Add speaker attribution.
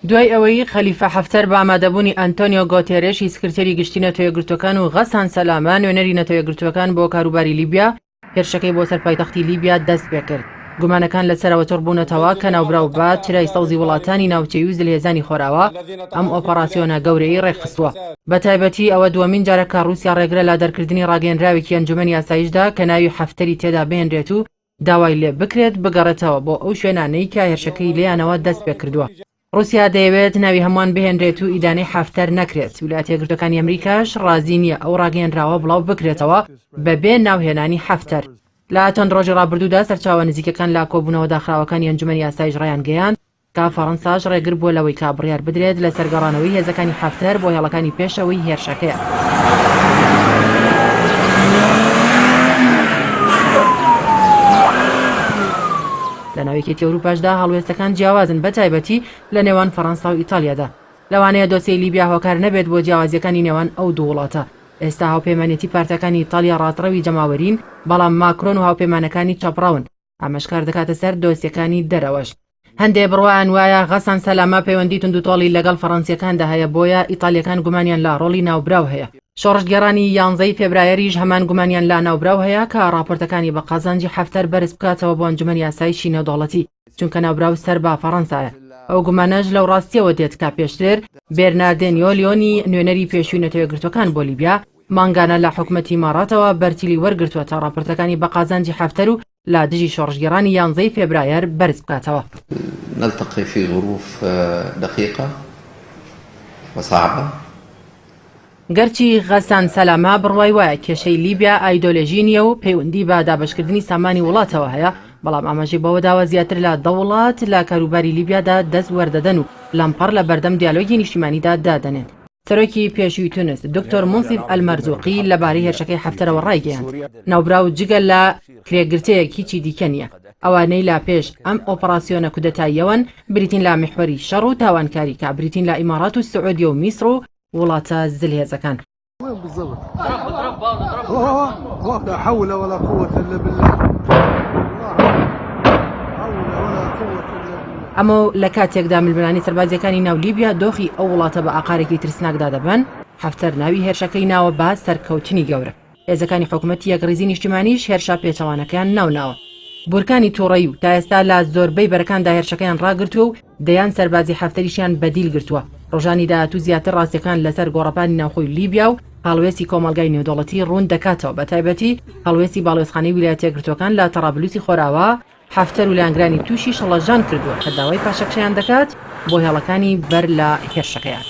Speaker 1: دوای ئەوەی خەلیفە حەفتەر بە ئامادەبوونی ئەنتۆنیۆ گۆتێرێشی سکرتێری گشتی نەتۆ یەکگرتووەکان و غەسان سەلامە نوێنەری نەتۆ یەکگرتووەکان بۆ کاروباری لیبیا هێرشەکەی بۆ سەرپایتەختی لیبیا دەست پێ کرد. گومانەکان لەسەرەوە تۆڕبوونەتەوە کە ناوبراو بە چرای سەوزی وڵاتانی ناوچەی و زلهێزانی خۆراوە ئەم ئۆپەراسیۆنە گەورەی ڕێکخستووە. بە تایبەتی ئەوە دووەمین جارە کە رووسیا ڕێگرە لا دەرکردنی ڕاگەیەنراوێکی ئەنجومەنی یاساییشدا کە ناوی حەفتەری تێدا بهێنرێت و داوای لێ بکرێت بگەڕێتەوە بۆ ئەو شوێنانەی کە هێرشەکەی لێیانەوە دەست پێ کردووە. رووسیا دەیەوێت ناوی هەمووان بهێنرێت و ئیدانەی حەفتەر نەکرێت. ویلایەتە یەکگرتووەکانی ئەمریکاش ڕازی نییە ئەو ڕاگەیەنراوە بڵاو بکرێتەوە بەبێ ناوهێنانی حەفتەر. لە چەند ڕۆژی ڕابردوودا سەرچاوە نزیکەکان لا کۆبوونەوە داخراوەکانی ئەنجومەنی یاساییش ڕایان گەیاند کە فەڕەنساش ڕێگر بووە لەوەی کا بڕیار بدرێت لە سەرگەڕانەوەی هێزەکانی حەفتەر بۆ هێڵەکانی پێشەوەی هێرشەکەیە. لە ناوێکێتی ئەوروپاشدا هەڵوێستەکان جیاوازن بە تایبەتی لە نێوان فەڕەنسا و ئیتالیادا. لەوانەیە دۆسیەی لیبیا هۆکار نەبێت بۆ جیاوازیەکانی نێوان ئەو دوو وڵاتە. ئێستا هاوپەیمانێتی پارتەکانی ئیتالیا ڕاتڕەوی جەماوەرین بەڵام ماکرۆن و هاوپەیمانەکانی چەپڕاون ئامەشکار دەکاتە سەر دۆسیەکانی دەرەوەش. هەندێک بڕوایان وایە غەسان سەلامە پەیوەندی توندوتۆڵی لەگەڵ فەڕەنسیەکاندا هەیە بۆیە ئیتالیەکان گومانیان لا ڕۆڵی ناوبراو هەیە. شۆڕشگەڕانی 11 فێبرایەریش هەمان گومانیان لا ناوبراو هەیە کە راپۆرتەکانی بە قازانجی حەفتەر بەرز بکاتەوە بۆ ئەنجومەنی یاساییشی نێودەوڵەتی چونکە ناوبراو سەر بە فەڕەنسایە. ئەو گومانەش لەو ڕاستیەوە دێت کا پێشتر بێرناردێنیۆ لیۆنی نوێنەری پێشووی نەتۆ یەکگرتووەکان بۆ لیبیا مانگانە لە حکومەتی ماڕاتەوە بەرتیلی وەرگرتووە تا راپۆرتەکانی بە قازانجی حەفتەر و لا دژی شۆڕشگەڕانی 11 فێبرایەر بەرز بکاتەوە.
Speaker 2: نلتقي في ظروف دقيقة وصعبة.
Speaker 1: گەرچی غەسان سەلامە بڕوای وایە کێشەی لیبیا ئایدۆلۆژی نییە و پەیوەندی بە دابەشکردنی سامانی وڵاتەوە هەیە بەڵام ئاماژەی بەوە داوە زیاتر لە دەوڵات لە کاروباری لیبیادا دەست وەردەدەن و لەمپەڕ لە بەردەم دیالۆگی نیشتیمانیدا دادەنێن. سەرۆکی پێشووی تونس دکتۆر مونسیف ئەلمەرزوقی لەبارەی هێرشەکەی حەفتەرەوە ڕایگەیاند ناوبراو جگە لە کرێگرتەیەکیی دیکە نییە. ئەوانەی لا پێش ئەم ئۆپەراسیۆنە کودەتاییەوەن بریتین لا میحوەری شەڕ و تاوانکاری کە بریتین لە ئیمارات و سعودی و میسر و وڵاتە زلهێزەکان. ئەمە لە کاتێکدا ململانی سەربازیەکانی ناو لیبیا دۆخی ئەو وڵاتە بە ئاقارێکی ترسناکدا دەبن حەفتەر ناوی هێرشەکەی ناوە با سەرکەوتنی گەورە. هێزەکانی حکوومەتی یەکڕیزی نیشتیمانیش هێرشا پێچەوانەکان ناوناوە. بورکانی تووڕەیی و تا ئێستا لە زۆربەی بەرەکاندا هێرشەکەیان ڕاگرتووە و دەیان سەربازی حەفتەریشیان بەدیل گرتووە. ڕۆژانی داهاتوو زیاتر ڕاستیەکان لەسەر گۆڕەپانی ناوخۆی لیبیا و هەڵوێستی کۆمەلگای نێودەوڵەتی ڕوون دەکاتەوە بە تایبەتی هەڵوێستی باڵێۆزخانەی ویلایەتە یەکگرتووەکان لە تەڕابلوسی خۆراوە حەفتەر و لایەنگرانی تووشی شەڵەژان کردووە کە داوای پاشەکشەیان دەکات بۆ هێڵەکانی بەر لە هێرشەکەیان.